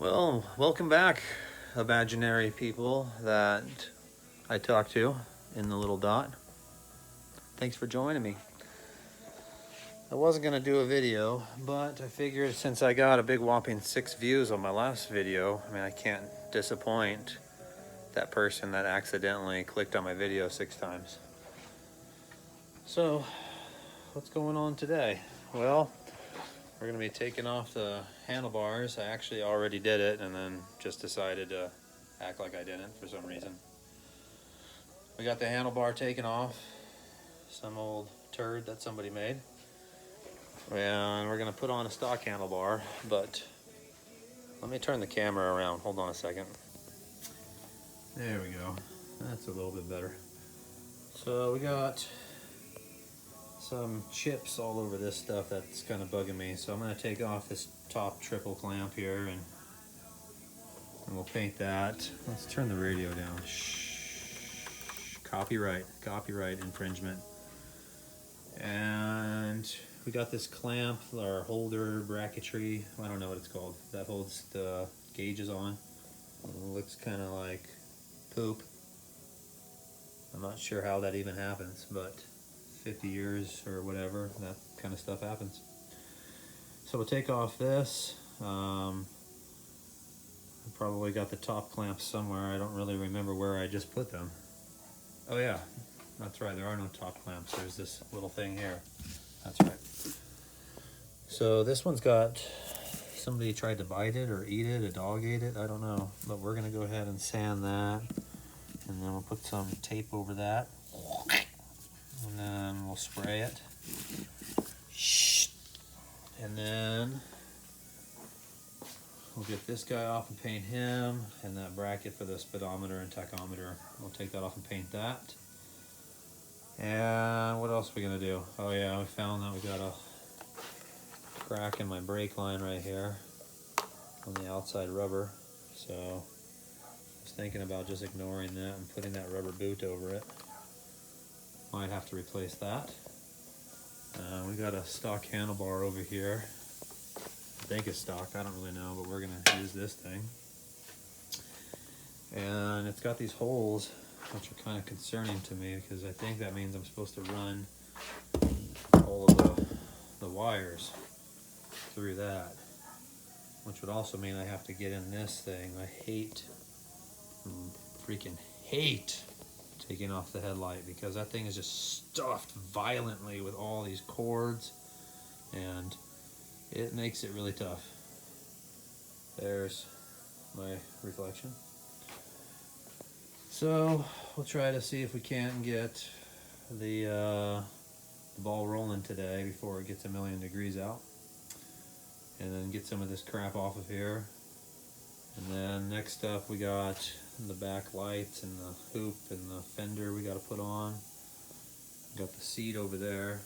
Well, welcome back, imaginary people that I talk to in the little dot. Thanks for joining me. I wasn't going to do a video, but I figured since I got a big whopping 6 views on my last video, I can't disappoint that person that accidentally clicked on my video 6 times. So, what's going on today? Well, we're going to be taking off the handlebars. I actually already did it and then just decided to act like I didn't for some reason. We got the handlebar taken off, some old turd that somebody made. And we're going to put on a stock handlebar, but let me turn the camera around. Hold on a second. There we go. That's a little bit better. So we got some chips all over this stuff that's kind of bugging me. So I'm going to take off this top triple clamp here and we'll paint that. Let's turn the radio down. Shh. Copyright infringement. And we got this clamp or holder bracketry. I don't know what it's called. That holds the gauges on. It looks kind of like poop. I'm not sure how that even happens, but 50 years or whatever, that kind of stuff happens. So we'll take off this. I probably got the top clamps somewhere. I don't really remember where I just put them. Oh yeah, that's right, there are no top clamps. There's this little thing here. That's right. So this one's got, somebody tried to bite it or eat it, a dog ate it, I don't know. But we're gonna go ahead and sand that. And then we'll put some tape over that. And then we'll spray it. And then we'll get this guy off and paint him, and that bracket for the speedometer and tachometer. We'll take that off and paint that. And what else are we gonna do? Oh yeah, we found that we got a crack in my brake line right here on the outside rubber. So I was thinking about just ignoring that and putting that rubber boot over it. Might have to replace that. We got a stock handlebar over here. I think it's stock, I don't really know, but we're gonna use this thing. And it's got these holes, which are kind of concerning to me because I think that means I'm supposed to run all of the wires through that, which would also mean I have to get in this thing. I freaking hate taking off the headlight because that thing is just stuffed violently with all these cords and it makes it really tough. There's my reflection. So we'll try to see if we can get the ball rolling today before it gets a million degrees out, and then get some of this crap off of here. And then next up we got the back lights and the hoop and the fender we got to put on. Got the seat over there.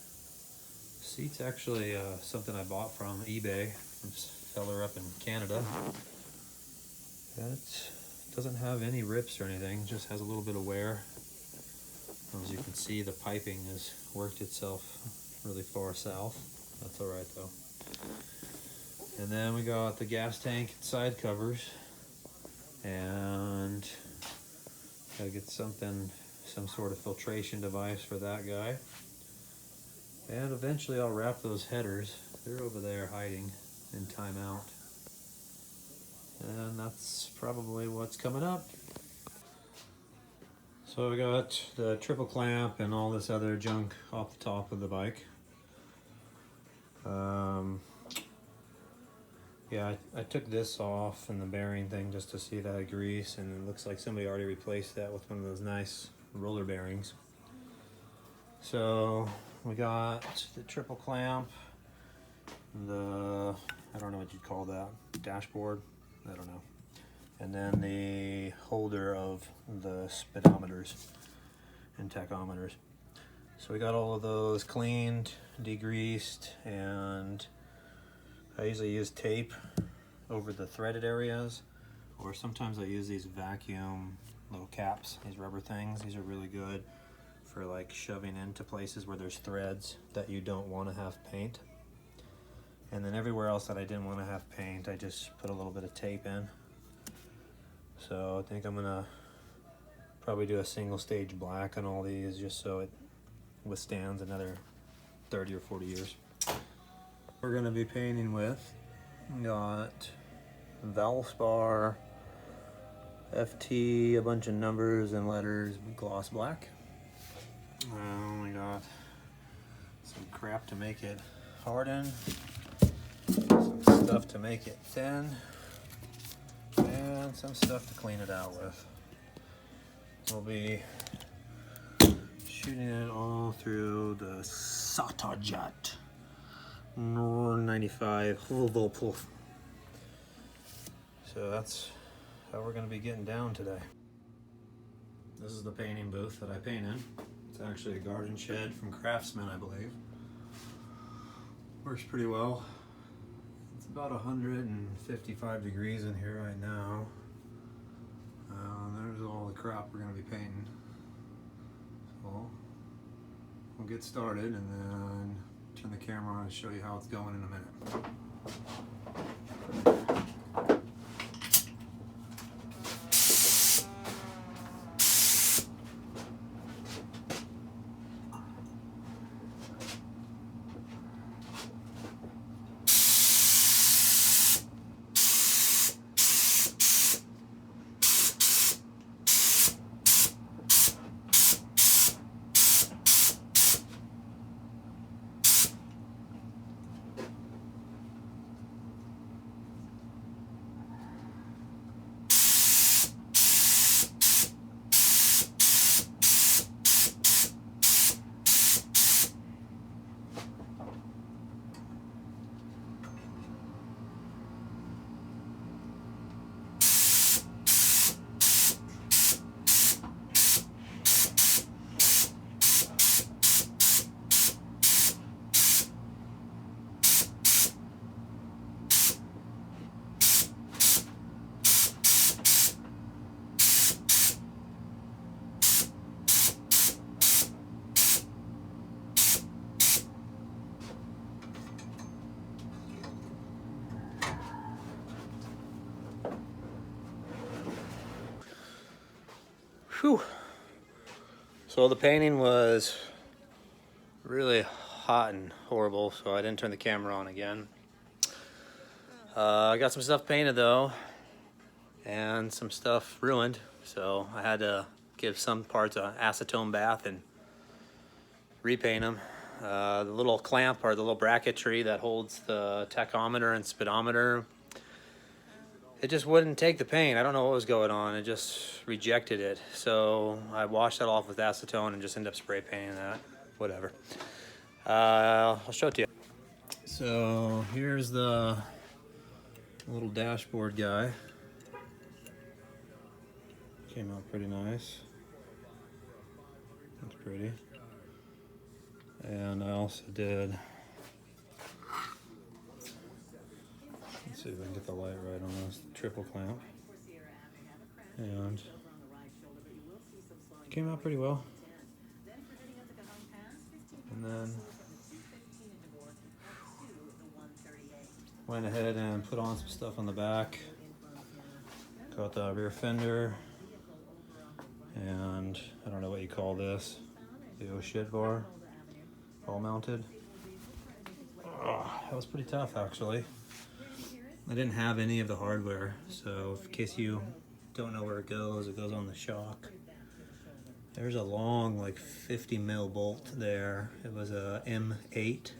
The seat's actually something I bought from eBay from this fella up in Canada. It doesn't have any rips or anything, just has a little bit of wear. As you can see, the piping has worked itself really far south. That's alright though. And then we got the gas tank and side covers. And gotta get some sort of filtration device for that guy. And eventually I'll wrap those headers. They're over there hiding in timeout. And that's probably what's coming up. So we got the triple clamp and all this other junk off the top of the bike. Yeah, I took this off and the bearing thing just to see if it had grease, and it looks like somebody already replaced that with one of those nice roller bearings. So we got the triple clamp, the, I don't know what you'd call that, dashboard, I don't know. And then the holder of the speedometers and tachometers. So we got all of those cleaned, degreased, and I usually use tape over the threaded areas, or sometimes I use these vacuum little caps, these rubber things. These are really good for like shoving into places where there's threads that you don't want to have paint. And then everywhere else that I didn't want to have paint, I just put a little bit of tape in. So I think I'm gonna probably do a single stage black on all these just so it withstands another 30 or 40 years. We're gonna be painting with, got Valspar, FT, a bunch of numbers and letters, gloss black. We got some crap to make it harden, some stuff to make it thin, and some stuff to clean it out with. We'll be shooting it all through the SATA jet 95 volts. So that's how we're going to be getting down today. This is the painting booth that I paint in. It's actually a garden shed from Craftsman, I believe. Works pretty well. It's about 155 degrees in here right now. There's all the crap we're going to be painting. So we'll get started and then turn the camera on and show you how it's going in a minute. Whew. So the painting was really hot and horrible, so I didn't turn the camera on again. I got some stuff painted though, and some stuff ruined, so I had to give some parts an acetone bath and repaint them. The little clamp or the little bracketry that holds the tachometer and speedometer, it just wouldn't take the paint. I don't know what was going on. It just rejected it. So I washed that off with acetone and just ended up spray painting that. Whatever. I'll show it to you. So here's the little dashboard guy. Came out pretty nice. That's pretty. And I also did, let's see if I can get the light right on this, triple clamp. And it came out pretty well. And then went ahead and put on some stuff on the back. Got the rear fender. And I don't know what you call this. The oh shit bar. All mounted. Oh, that was pretty tough actually. I didn't have any of the hardware, so in case you don't know where it goes on the shock. There's a long, like 50 mil bolt there. It was a M8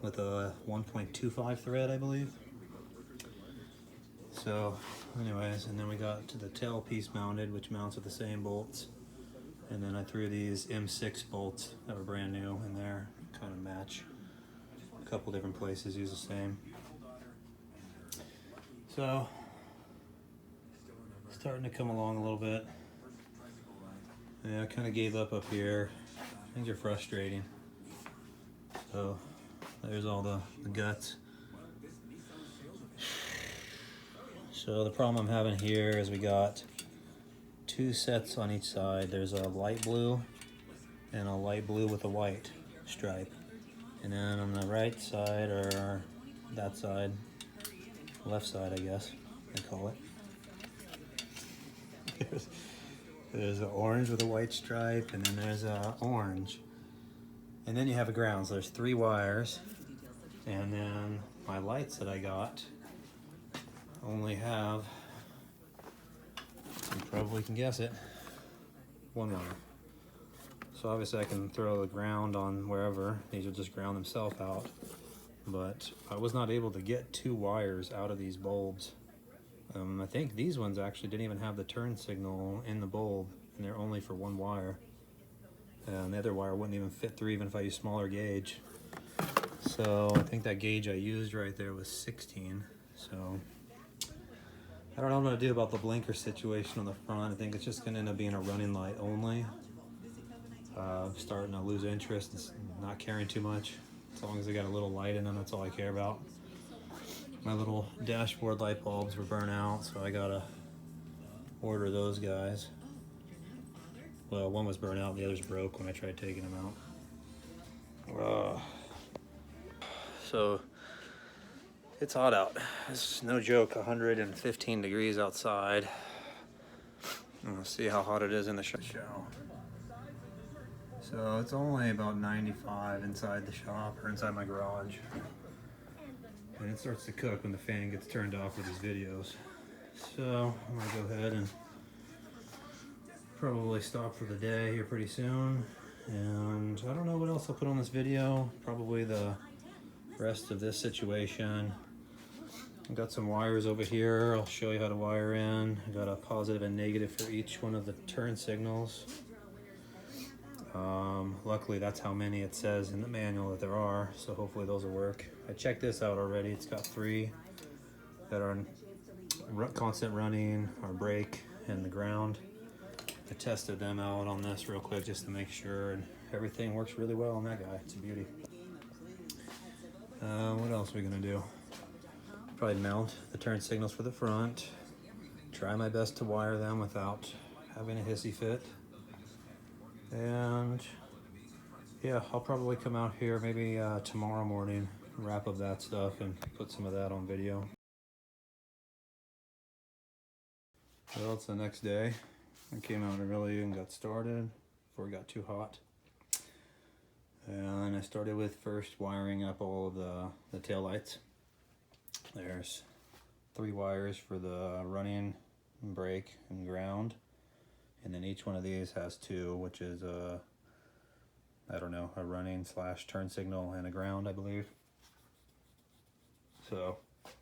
with a 1.25 thread, I believe. So anyways, and then we got to the tail piece mounted, which mounts with the same bolts. And then I threw these M6 bolts that were brand new in there, kind of match. A couple different places use the same. So, starting to come along a little bit. Yeah, I kind of gave up here. Things are frustrating. So, there's all the guts. So the problem I'm having here is we got two sets on each side. There's a light blue and a light blue with a white stripe. And then on the right side are that side, left side, I guess they call it. There's an orange with a white stripe, and then there's a orange. And then you have a ground, so there's 3 wires. And then my lights that I got only have, you probably can guess it, 1 wire. So obviously I can throw the ground on wherever. These will just ground themselves out. But I was not able to get 2 wires out of these bulbs. I think these ones actually didn't even have the turn signal in the bulb, and they're only for 1 wire. And the other wire wouldn't even fit through even if I used smaller gauge. So I think that gauge I used right there was 16. So I don't know what to do about the blinker situation on the front. I think it's just gonna end up being a running light only. Starting to lose interest and not caring too much. As long as they got a little light in them, that's all I care about. My little dashboard light bulbs were burnt out, so I gotta order those guys. Well, one was burnt out and the other's broke when I tried taking them out. So it's hot out. It's no joke, 115 degrees outside. Let's see how hot it is in the show. So it's only about 95 inside the shop or inside my garage. And it starts to cook when the fan gets turned off with these videos. So I'm gonna go ahead and probably stop for the day here pretty soon. And I don't know what else I'll put on this video. Probably the rest of this situation. I've got some wires over here. I'll show you how to wire in. I got a positive and negative for each one of the turn signals. Luckily that's how many it says in the manual that there are, so hopefully those will work. I checked this out already. It's got 3 that are constant running, our brake, and the ground. I tested them out on this real quick just to make sure, and everything works really well on that guy. It's a beauty. What else are we gonna do? Probably mount the turn signals for the front. Try my best to wire them without having a hissy fit. And yeah, I'll probably come out here maybe tomorrow morning, wrap up that stuff and put some of that on video. Well, it's the next day. I came out early and got started before it got too hot. And I started with first wiring up all of the tail lights. There's 3 wires for the running, brake, and ground. And then each one of these has 2, which is I don't know, a running / turn signal and a ground, I believe. So I'm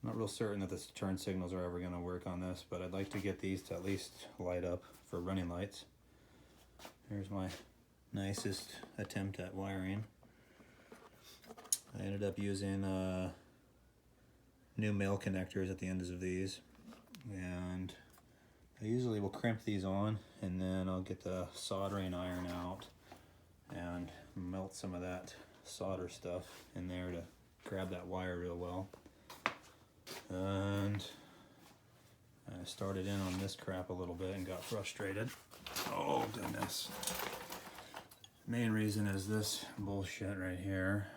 not real certain that the turn signals are ever going to work on this, but I'd like to get these to at least light up for running lights. Here's my nicest attempt at wiring. I ended up using new male connectors at the ends of these, and I usually will crimp these on, and then I'll get the soldering iron out and melt some of that solder stuff in there to grab that wire real well. And I started in on this crap a little bit and got frustrated. Oh goodness. Main reason is this bullshit right here.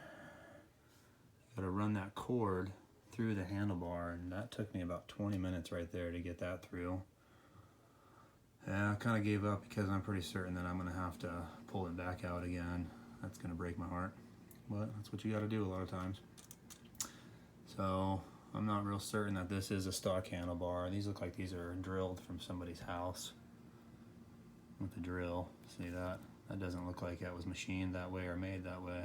Gotta run that cord through the handlebar, and that took me about 20 minutes right there to get that through. Yeah, I kind of gave up because I'm pretty certain that I'm going to have to pull it back out again. That's going to break my heart, but that's what you got to do a lot of times. So I'm not real certain that this is a stock handlebar. These look like these are drilled from somebody's house with the drill. See that? That doesn't look like that was machined that way or made that way.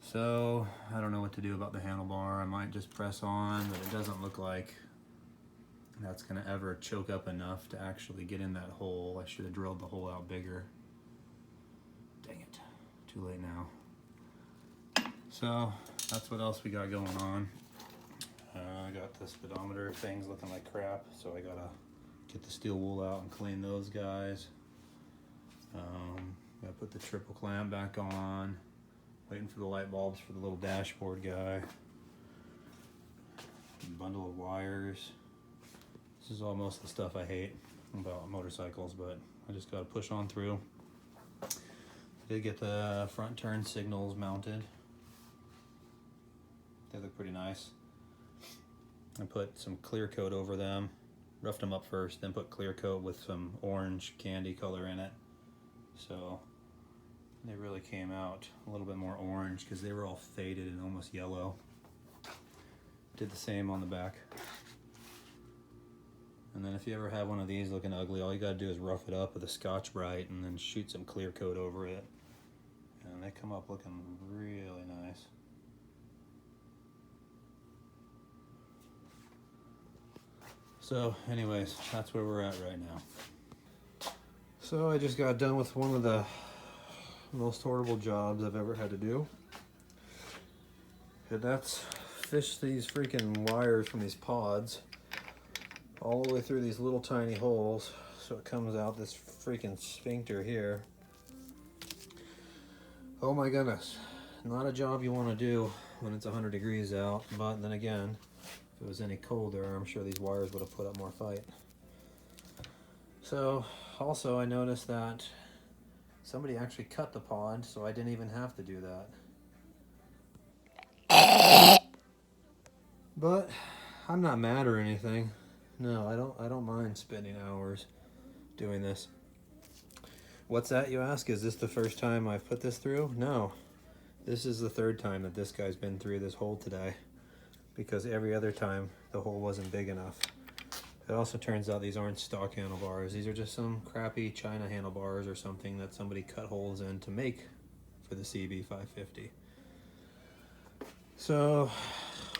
So I don't know what to do about the handlebar. I might just press on, but it doesn't look like that's gonna ever choke up enough to actually get in that hole. I should have drilled the hole out bigger. Dang it, too late now. So that's what else we got going on. I got the speedometer things looking like crap, so I gotta get the steel wool out and clean those guys. Gotta put the triple clamp back on. Waiting for the light bulbs for the little dashboard guy. Bundle of wires. This is almost the stuff I hate about motorcycles, but I just gotta push on through. I did get the front turn signals mounted. They look pretty nice. I put some clear coat over them, roughed them up first, then put clear coat with some orange candy color in it. So they really came out a little bit more orange because they were all faded and almost yellow. Did the same on the back. And then if you ever have one of these looking ugly, all you gotta do is rough it up with a Scotch-Brite and then shoot some clear coat over it. And they come up looking really nice. So anyways, that's where we're at right now. So I just got done with one of the most horrible jobs I've ever had to do. And that's fish these freaking wires from these pods all the way through these little tiny holes, so it comes out this freaking sphincter here. Oh my goodness, not a job you want to do when it's 100 degrees out, but then again, if it was any colder, I'm sure these wires would have put up more fight. So also I noticed that somebody actually cut the pod, so I didn't even have to do that. But I'm not mad or anything. No, I don't mind spending hours doing this. What's that, you ask? Is this the first time I've put this through? No. This is the third time that this guy's been through this hole today, because every other time the hole wasn't big enough. It also turns out these aren't stock handlebars. These are just some crappy China handlebars or something that somebody cut holes in to make for the CB550. So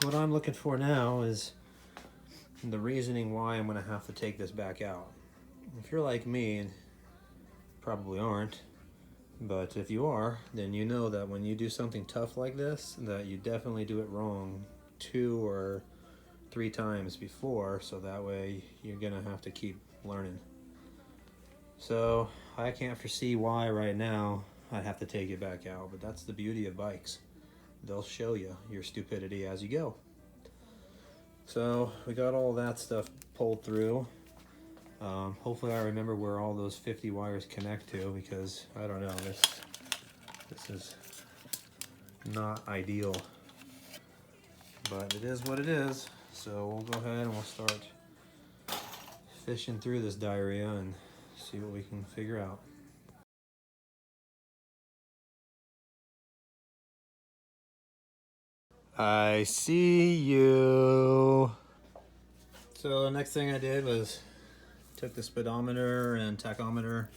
what I'm looking for now is the reasoning why I'm going to have to take this back out. If you're like me, and probably aren't, but if you are, then you know that when you do something tough like this, that you definitely do it wrong 2 or 3 times before, so that way you're going to have to keep learning. So I can't foresee why right now I'd have to take it back out, but that's the beauty of bikes. They'll show you your stupidity as you go. So we got all that stuff pulled through. Hopefully I remember where all those 50 wires connect to, because I don't know, this is not ideal, but it is what it is. So we'll go ahead and we'll start fishing through this diarrhea and see what we can figure out. I see you. So the next thing I did was took the speedometer and tachometer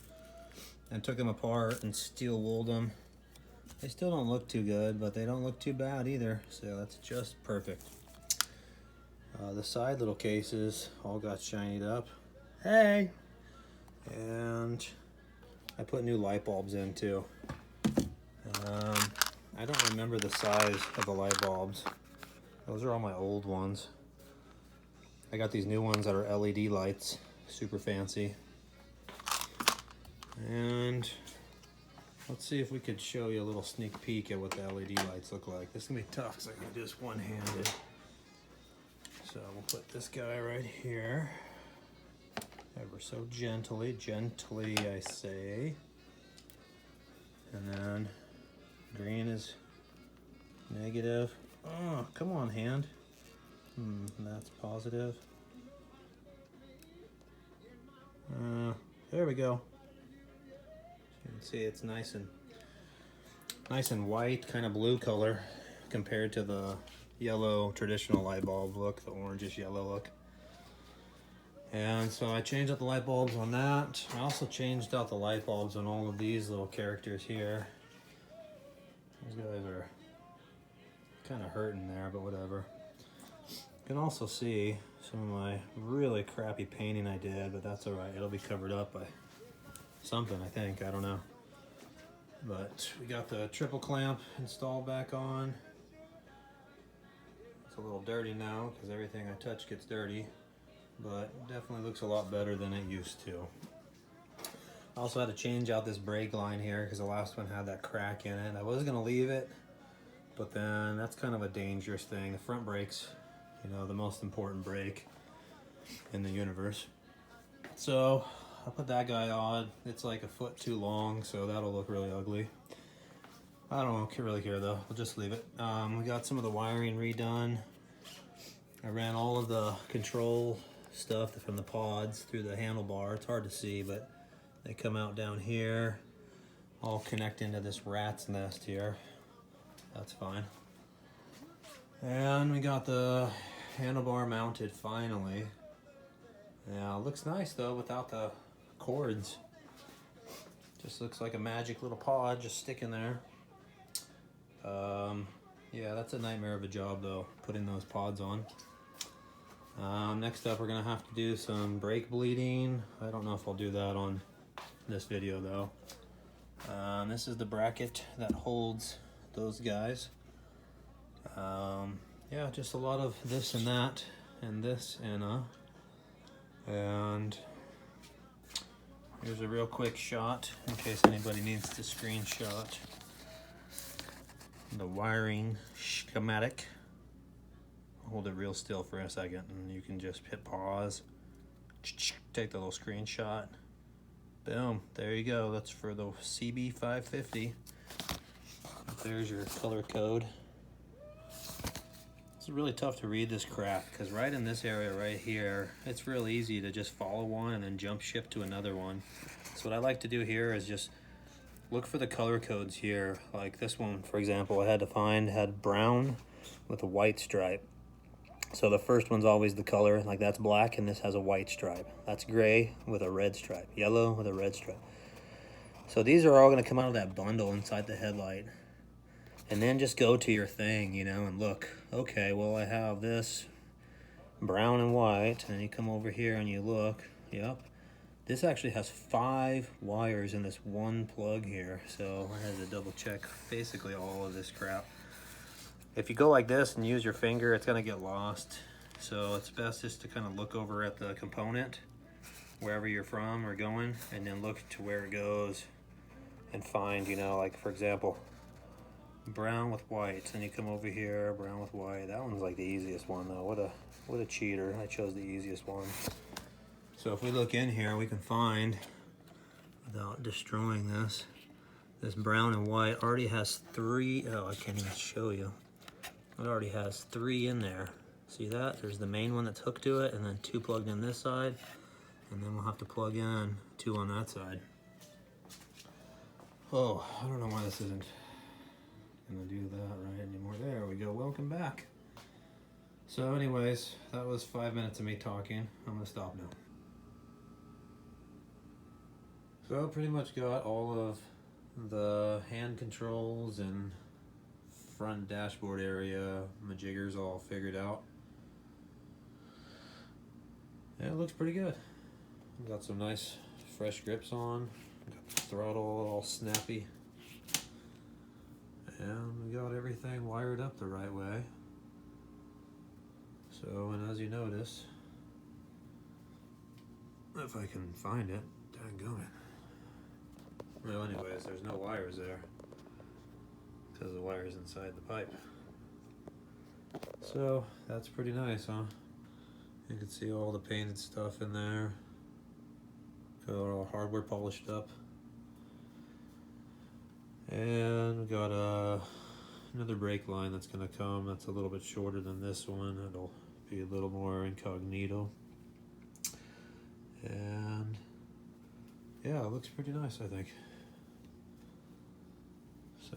and took them apart and steel wooled them. They still don't look too good, but they don't look too bad either, so that's just perfect. The side little cases all got shinied up. Hey! And I put new light bulbs in too. I don't remember the size of the light bulbs. Those are all my old ones. I got these new ones that are LED lights, super fancy. And let's see if we could show you a little sneak peek at what the LED lights look like. This is gonna be tough because I can do this one-handed. So we'll put this guy right here. Ever so gently I say. And then green is negative. Oh, come on, hand. That's positive. There we go. You can see it's nice and white, kind of blue color compared to the yellow traditional light bulb look, the orangish yellow look. And so I changed out the light bulbs on that. I also changed out the light bulbs on all of these little characters here. These guys are kind of hurting there, but whatever. You can also see some of my really crappy painting I did, but that's alright. It'll be covered up by something, I think. I don't know. But we got the triple clamp installed back on. It's a little dirty now because everything I touch gets dirty, but it definitely looks a lot better than it used to. I also had to change out this brake line here because the last one had that crack in it. I was going to leave it, but then that's kind of a dangerous thing. The front brake's, you know, the most important brake in the universe. So I'll put that guy on. It's like a foot too long, so that'll look really ugly. I don't really care though. We'll just leave it. We got some of the wiring redone. I ran all of the control stuff from the pods through the handlebar. It's hard to see, but they come out down here, all connect into this rat's nest here. That's fine. And we got the handlebar mounted finally. Yeah, it looks nice though without the cords. Just looks like a magic little pod just sticking there. Yeah, that's a nightmare of a job though, putting those pods on. Next up, we're gonna have to do some brake bleeding. I don't know if I'll do that on this video though. This is the bracket that holds those guys. Yeah, just a lot of this and that, and this and here's a real quick shot in case anybody needs to screenshot the wiring schematic. Hold it real still for a second and you can just hit pause, take the little screenshot, boom, there you go. That's for the CB550. There's your color code. It's really tough to read this crap because right in this area right here, it's real easy to just follow one and then jump ship to another one. So what I like to do here is just look for the color codes here. Like this one, for example, I had to find had brown with a white stripe. So the first one's always the color, like that's black and this has a white stripe. That's gray with a red stripe, yellow with a red stripe. So these are all gonna come out of that bundle inside the headlight. And then just go to your thing, you know, and look, okay, well I have this brown and white, and you come over here and you look, yep. This actually has 5 wires in this one plug here. So I had to double check basically all of this crap. If you go like this and use your finger, it's gonna get lost. So it's best just to kind of look over at the component, wherever you're from or going, and then look to where it goes and find, you know, like for example, brown with white, and you come over here, brown with white. That one's like the easiest one though. What a cheater. I chose the easiest one. So if we look in here, we can find, without destroying this brown and white already has 3, oh, I can't even show you. It already has 3 in there. See that? There's the main one that's hooked to it, and then 2 plugged in this side, and then we'll have to plug in 2 on that side. Oh, I don't know why this isn't gonna do that right anymore. There we go, welcome back. So anyways, that was 5 minutes of me talking. I'm gonna stop now. So I pretty much got all of the hand controls and front dashboard area, majiggers all figured out. Yeah, it looks pretty good. Got some nice fresh grips on. Got the throttle all snappy. And we got everything wired up the right way. So, and as you notice, if I can find it, dang it. Well, anyways, there's no wires there because the wire's inside the pipe. So that's pretty nice, huh? You can see all the painted stuff in there. Got all hardware polished up. And we got another brake line that's gonna come. That's a little bit shorter than this one. It'll be a little more incognito. And yeah, it looks pretty nice, I think. So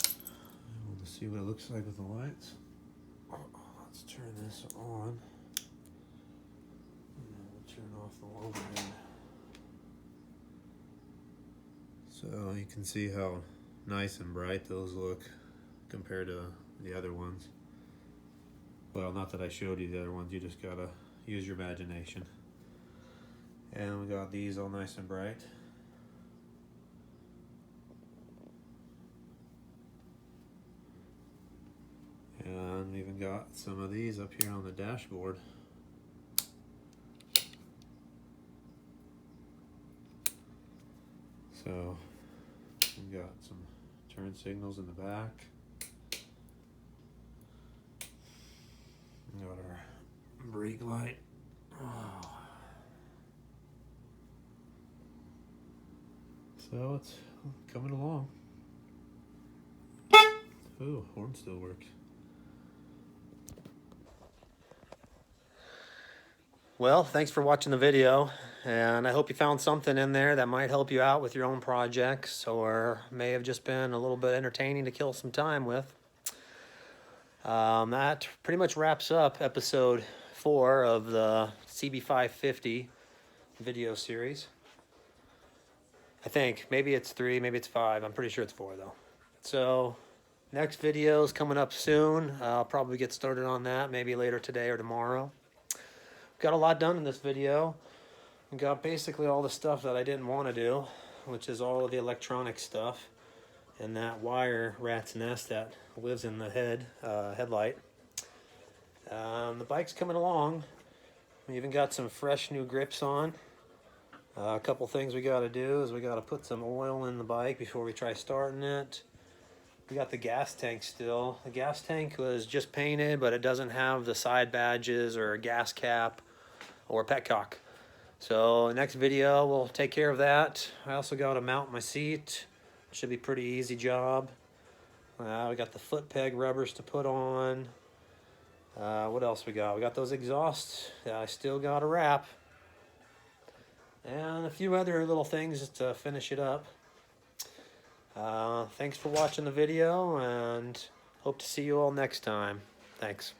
I want to see what it looks like with the lights. Let's turn this on. And we'll turn off the overhead. So you can see how nice and bright those look compared to the other ones. Well, not that I showed you the other ones, you just gotta use your imagination. And we got these all nice and bright. And we even got some of these up here on the dashboard. So we got some turn signals in the back. We got our brake light. Oh. So it's coming along. Oh, horn still works. Well, thanks for watching the video, and I hope you found something in there that might help you out with your own projects, or may have just been a little bit entertaining to kill some time with. That pretty much wraps up episode 4 of the CB550 video series. I think. Maybe it's 3, maybe it's 5. I'm pretty sure it's 4 though. So next video is coming up soon. I'll probably get started on that maybe later today or tomorrow. Got a lot done in this video. Got basically all the stuff that I didn't want to do, which is all of the electronic stuff and that wire rat's nest that lives in the headlight. The bike's coming along. We even got some fresh new grips on. A couple things we got to do is we got to put some oil in the bike before we try starting it. We got the gas tank still. The gas tank was just painted, but it doesn't have the side badges or a gas cap or petcock. So next video we'll take care of that. I also got to mount my seat. Should be a pretty easy job. We got the foot peg rubbers to put on. What else we got? We got those exhausts that I still got to wrap. And a few other little things to finish it up. Thanks for watching the video, and hope to see you all next time. Thanks.